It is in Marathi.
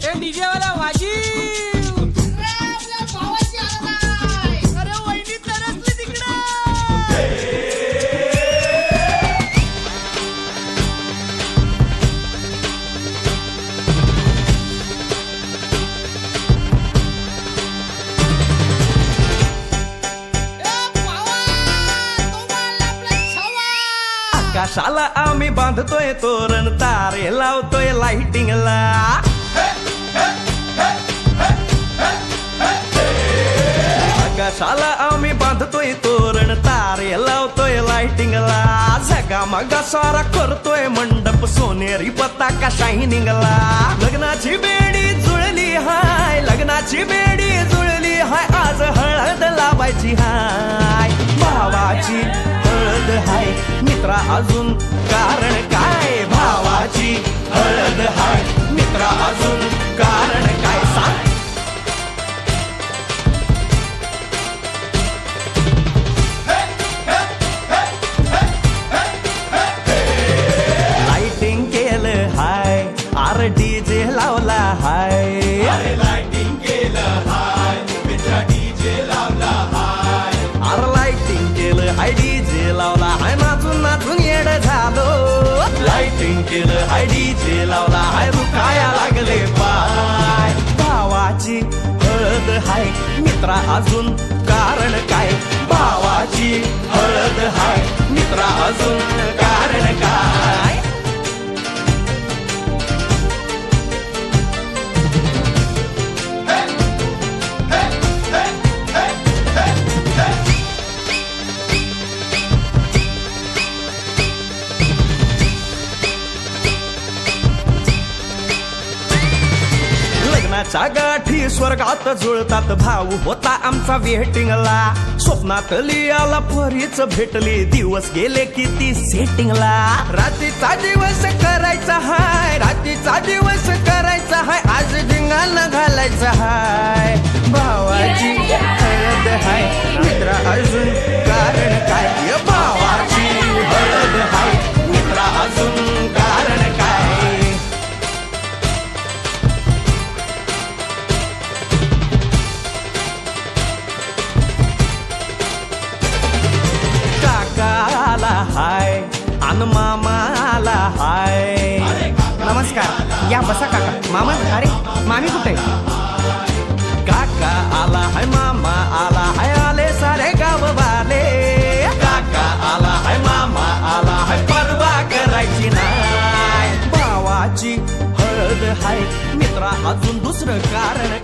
ए डीजे वाला वाजी अरे वहिनी तरसली तिकडे आकाशाला आम्ही बांधतोय तोरण तारे लावतोय लाइटिंगला आकाशाला आम्ही बांधतोय तोरण तारे लावतोय लाइटिंगला झगामगा सारा करतोय मंडप सोनेरी पताका शायनिंगला लग्नाची बेडी जुळली हाय लग्नाची बेडी जुळली हाय आज हळद लावायची हाय भावाची हळद हाय मित्रा अजून कारण काय भावाची हळद हाय मित्रा अजून कारण काय सांग लाइटिंग केलं हाय आर डीजे लावला हाय लाइटिंग केलं हाय मित्रा डीजे लावला हाय आर लाइटिंग केलं हाय डीजे लावला हाय नाचून नाचून येड झालो लाइटिंग केलं हाय डीजे लावला हाय दुखाया लागले पाय भावाची हळद हाय मित्रा अजून कारण काय भावाची हळद हाय मित्रा अजून कारण काय लग्नाच्या गाठी स्वर्गात जुळतात भाऊ होता आमचा वेटिंगला स्वप्नात लियाला परीच भेटली दिवस गेले किती सेटिंगला रात्रीचा दिवस करायचा हाय रात्रीचा दिवस करायचा हाय आज धिंगाणा घालायचा हाय भावाची हळद हाय मित्रा अजून कारण काय भावाची हळद हाय मित्रा अजून कारण काय काकाला हाय अन मामाला हाय नमस्कार या बसा काका मामा अरे मामी कुठे काका आला हाय मामा आला हाय आले सारे गाव वाले काका आला हाय मामा आला हाय परवा करायची नाय भावाची हळद हाय मित्रा अजून दुसरं कारण